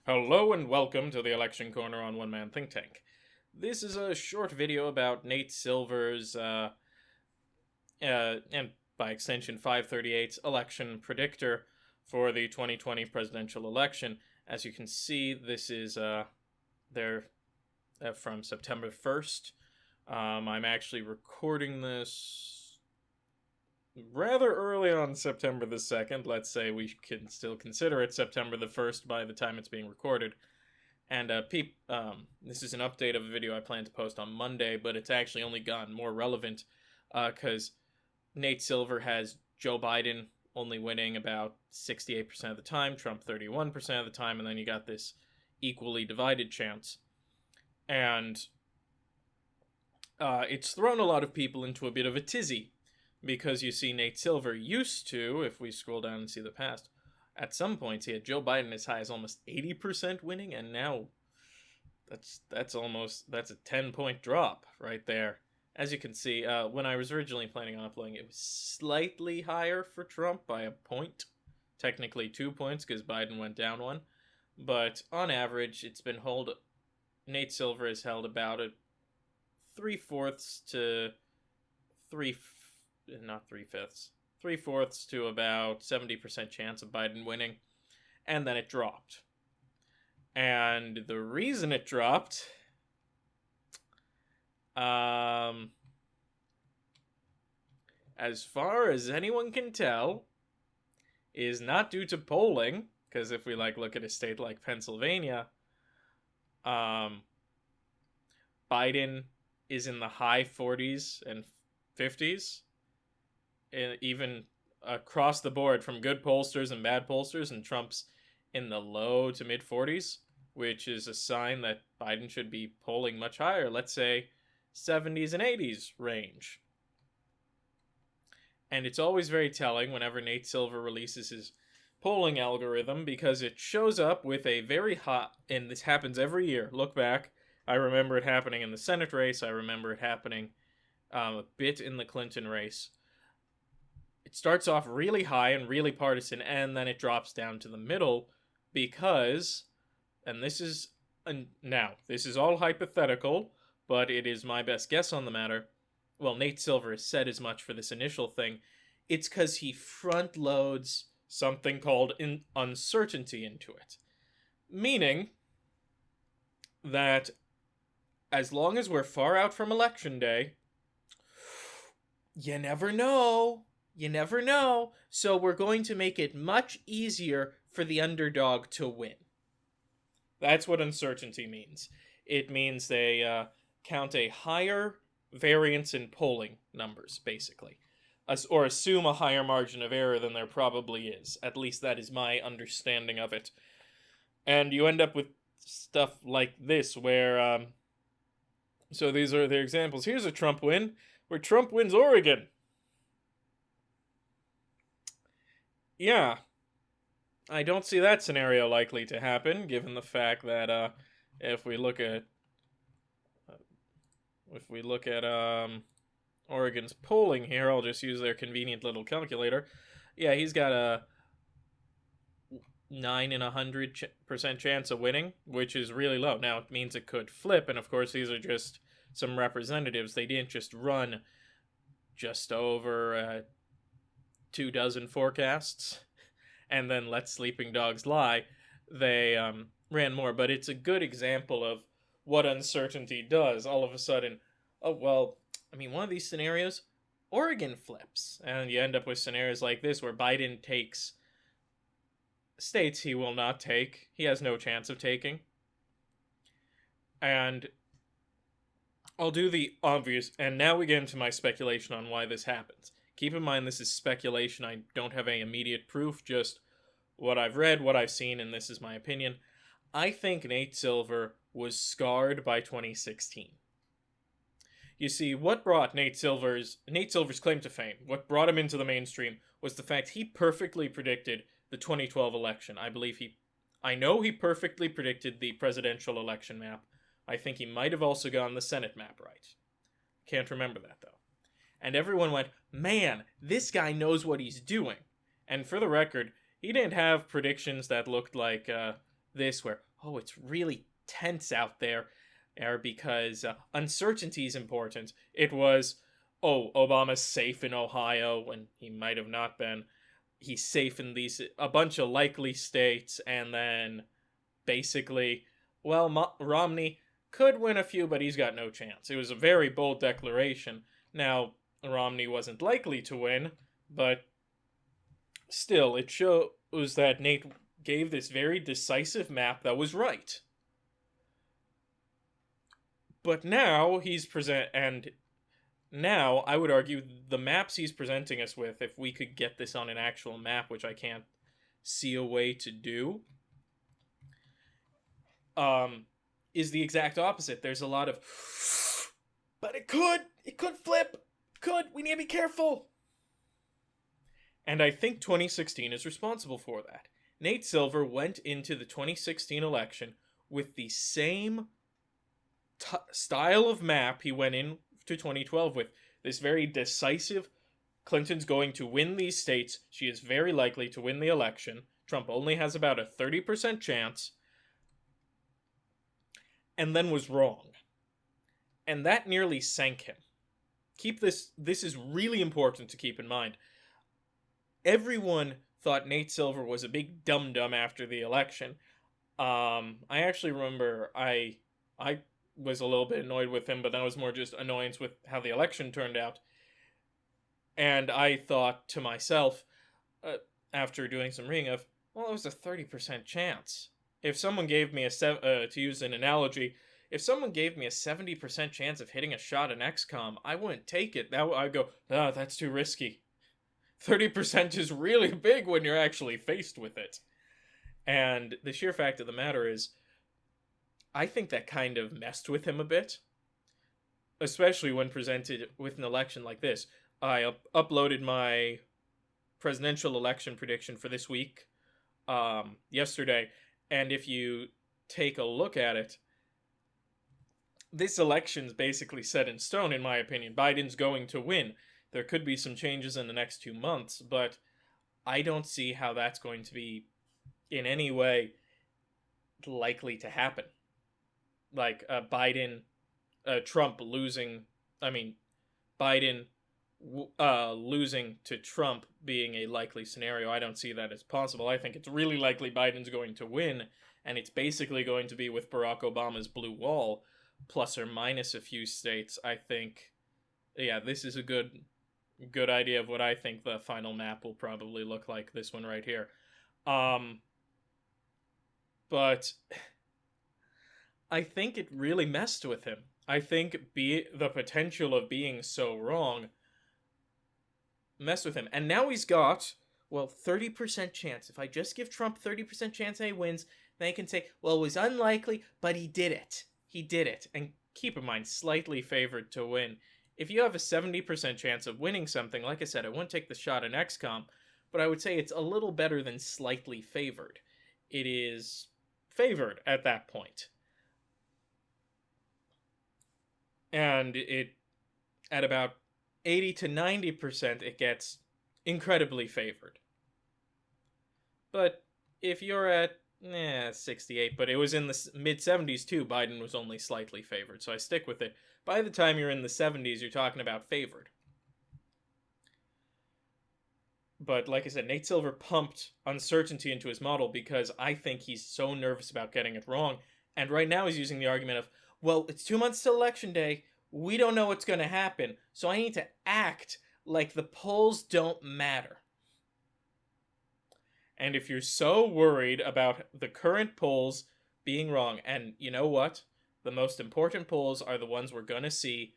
Hello and welcome to the Election Corner on One Man Think Tank. This is a short video about Nate Silver's, and by extension 538's election predictor for the 2020 presidential election. As you can see, this is there from September 1st. I'm actually recording this rather early on September the 2nd. Let's say we can still consider it September the 1st by the time it's being recorded. And this is an update of a video I plan to post on Monday, but it's actually only gotten more relevant because Nate Silver has Joe Biden only winning about 68% of the time, Trump 31% of the time, and then you got this equally divided chance. And it's thrown a lot of people into a bit of a tizzy because you see Nate Silver used to, if we scroll down and see the past, at some points he had Joe Biden as high as almost 80% winning, and now that's a 10-point drop right there. As you can see, when I was originally planning on uploading, it was slightly higher for Trump by a point, technically 2 points because Biden went down one, but on average it's been Nate Silver has held about a 3/4 to 3/4 to about 70% chance of Biden winning, and then it dropped. And the reason it dropped, as far as anyone can tell, is not due to polling, because if we look at a state like Pennsylvania, Biden is in the high 40s and 50s, even across the board from good pollsters and bad pollsters, and Trump's in the low to mid 40s, which is a sign that Biden should be polling much higher, let's say 70s and 80s range. And it's always very telling whenever Nate Silver releases his polling algorithm, because it shows up with a very hot, and this happens every year. Look back. I remember it happening in the Senate race. I remember it happening a bit in the Clinton race. It starts off really high and really partisan, and then it drops down to the middle because, and this is all hypothetical, but it is my best guess on the matter. Well, Nate Silver has said as much for this initial thing. It's because he front loads something called uncertainty into it. Meaning that as long as we're far out from election day, you never know. You never know. So we're going to make it much easier for the underdog to win. That's what uncertainty means. It means they count a higher variance in polling numbers, basically. Or assume a higher margin of error than there probably is. At least that is my understanding of it. And you end up with stuff like this, where, so these are the examples. Here's a Trump win, where Trump wins Oregon. Yeah, I don't see that scenario likely to happen, given the fact that if we look at Oregon's polling here, I'll just use their convenient little calculator. Yeah, he's got a 9 in 100% chance of winning, which is really low. Now, it means it could flip, and of course these are just some representatives. They didn't just run just over 24 forecasts and then let sleeping dogs lie. They ran more, but it's a good example of what uncertainty does. All of a sudden, one of these scenarios, Oregon flips, and you end up with scenarios like this where Biden takes states he will not take. He has no chance of taking. And I'll do the obvious, and now we get into my speculation on why this happens. Keep in mind, this is speculation. I don't have any immediate proof, just what I've read, what I've seen, and this is my opinion. I think Nate Silver was scarred by 2016. You see, what brought Nate Silver's claim to fame, what brought him into the mainstream, was the fact he perfectly predicted the 2012 election. I know he perfectly predicted the presidential election map. I think he might have also gotten the Senate map right. Can't remember that, though. And everyone went, man, this guy knows what he's doing. And for the record, he didn't have predictions that looked like this, where, oh, it's really tense out there, because uncertainty is important. It was, oh, Obama's safe in Ohio when he might have not been. He's safe in a bunch of likely states, and then basically, well, Romney could win a few, but he's got no chance. It was a very bold declaration. Now, Romney wasn't likely to win, but still, it shows that Nate gave this very decisive map that was right. But now now I would argue the maps he's presenting us with, if we could get this on an actual map, which I can't see a way to do, is the exact opposite. There's a lot of, but it could flip, we need to be careful. And I think 2016 is responsible for that. Nate Silver went into the 2016 election with the same style of map he went into 2012 with. This very decisive, Clinton's going to win these states. She is very likely to win the election. Trump only has about a 30% chance. And then was wrong. And that nearly sank him. This is really important to keep in mind. Everyone thought Nate Silver was a big dum-dum after the election. I actually remember I was a little bit annoyed with him, but that was more just annoyance with how the election turned out. And I thought to myself, after doing some reading of, well, it was a 30% chance. If someone gave me to use an analogy, if someone gave me a 70% chance of hitting a shot in XCOM, I wouldn't take it. I'd go, that's too risky. 30% is really big when you're actually faced with it. And the sheer fact of the matter is, I think that kind of messed with him a bit. Especially when presented with an election like this. I uploaded my presidential election prediction for this week yesterday. And if you take a look at it, this election's basically set in stone, in my opinion. Biden's going to win. There could be some changes in the next 2 months, but I don't see how that's going to be in any way likely to happen. Like Trump losing, Biden losing to Trump being a likely scenario. I don't see that as possible. I think it's really likely Biden's going to win, and it's basically going to be with Barack Obama's blue wall, plus or minus a few states. I think, yeah, this is a good idea of what I think the final map will probably look like, this one right here. But I think it really messed with him. I think the potential of being so wrong messed with him. And now he's got, 30% chance. If I just give Trump 30% chance and he wins, then he can say, well, it was unlikely, but he did it. He did it. And keep in mind, slightly favored to win. If you have a 70% chance of winning something, like I said, I wouldn't take the shot in XCOM, but I would say it's a little better than slightly favored. It is favored at that point. And at about 80 to 90%, it gets incredibly favored. But if you're at 68, but it was in the mid-70s too, Biden was only slightly favored, so I stick with it. By the time you're in the 70s, you're talking about favored. But like I said, Nate Silver pumped uncertainty into his model because I think he's so nervous about getting it wrong. And right now he's using the argument of, well, it's 2 months till election day. We don't know what's going to happen. So I need to act like the polls don't matter. And if you're so worried about the current polls being wrong, and you know what? The most important polls are the ones we're going to see,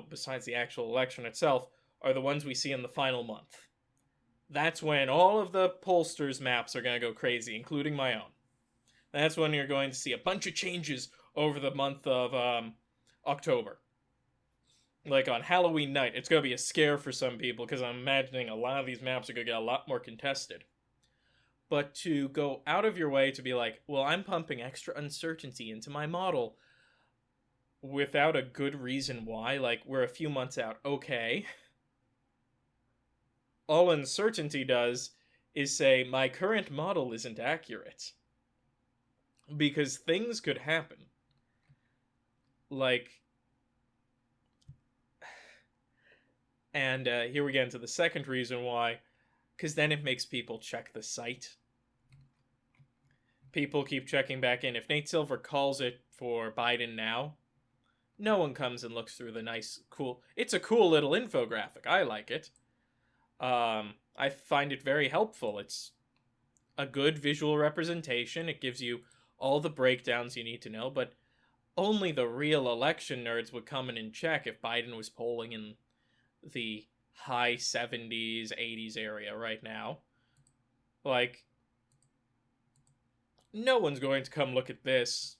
besides the actual election itself, are the ones we see in the final month. That's when all of the pollsters' maps are going to go crazy, including my own. That's when you're going to see a bunch of changes over the month of October. Like on Halloween night, it's going to be a scare for some people because I'm imagining a lot of these maps are going to get a lot more contested. But to go out of your way to be like, well, I'm pumping extra uncertainty into my model without a good reason why, like we're a few months out, okay. All uncertainty does is say, my current model isn't accurate. because things could happen. Like, and here we get into the second reason why, because then it makes people check the site. People keep checking back in. If Nate Silver calls it for Biden now, no one comes and looks through the nice, cool. It's a cool little infographic. I like it. I find it very helpful. It's a good visual representation. It gives you all the breakdowns you need to know, but only the real election nerds would come in and check if Biden was polling in the high 70s, 80s area right now. Like, no one's going to come look at this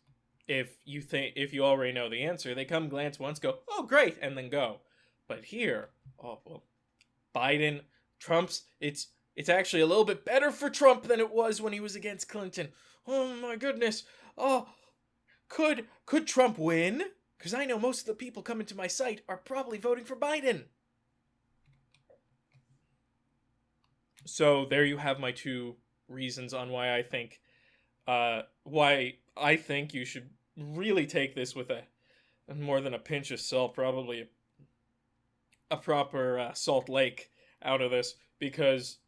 if you already know the answer. They come glance once, go, oh great, and then go. But here, oh well, Biden, Trump's, it's actually a little bit better for Trump than it was when he was against Clinton. Oh my goodness. Oh, could Trump win? Because I know most of the people coming to my site are probably voting for Biden. So there you have my two reasons on why I think you should really take this with a more than a pinch of salt, probably a proper Salt Lake out of this, because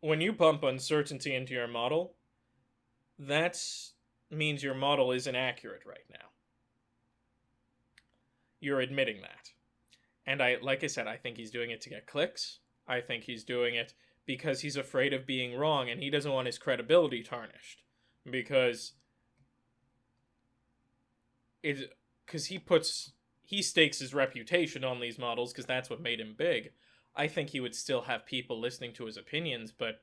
when you pump uncertainty into your model, that means your model isn't accurate right now. You're admitting that. And like I said, I think he's doing it to get clicks. I think he's doing it because he's afraid of being wrong and he doesn't want his credibility tarnished. Because he stakes his reputation on these models because that's what made him big. I think he would still have people listening to his opinions, but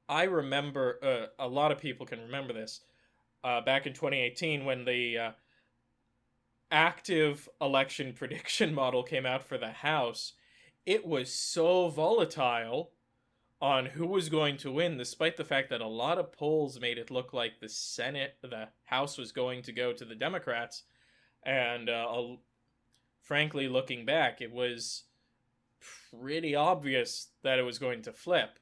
I remember, a lot of people can remember this, back in 2018 when the active election prediction model came out for the House. It was so volatile on who was going to win, despite the fact that a lot of polls made it look like the House was going to go to the Democrats. And frankly, looking back, it was pretty obvious that it was going to flip.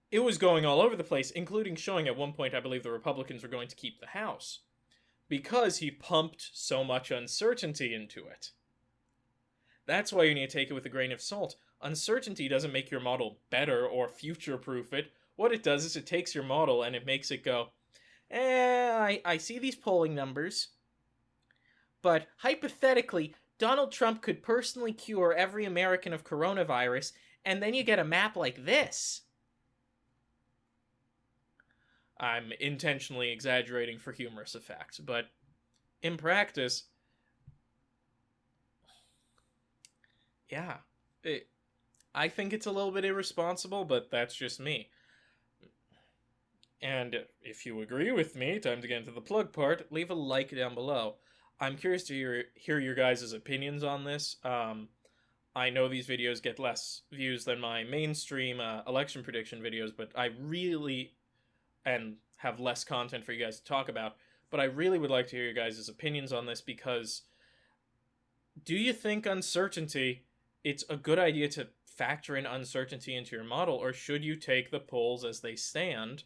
It was going all over the place, including showing at one point, I believe, the Republicans were going to keep the House, because he pumped so much uncertainty into it. That's why you need to take it with a grain of salt. Uncertainty doesn't make your model better or future-proof it. What it does is it takes your model and it makes it go, I see these polling numbers, but hypothetically, Donald Trump could personally cure every American of coronavirus, and then you get a map like this. I'm intentionally exaggerating for humorous effect, but in practice, yeah, I think it's a little bit irresponsible, but that's just me. And if you agree with me, time to get into the plug part, leave a like down below. I'm curious to hear your guys' opinions on this. I know these videos get less views than my mainstream election prediction videos, but I really, and have less content for you guys to talk about, but I really would like to hear your guys' opinions on this, because do you think it's a good idea to factor in uncertainty into your model, or should you take the polls as they stand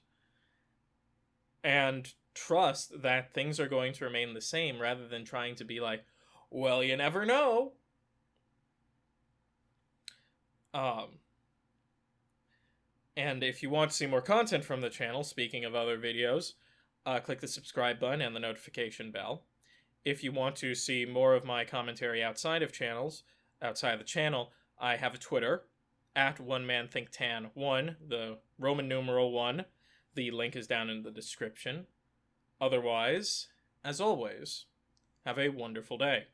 and trust that things are going to remain the same, rather than trying to be like, well, you never know? And if you want to see more content from the channel, speaking of other videos, click the subscribe button and the notification bell. If you want to see more of my commentary outside of the channel, I have a Twitter, at OneManThinkTan1, the Roman numeral 1. The link is down in the description. Otherwise, as always, have a wonderful day.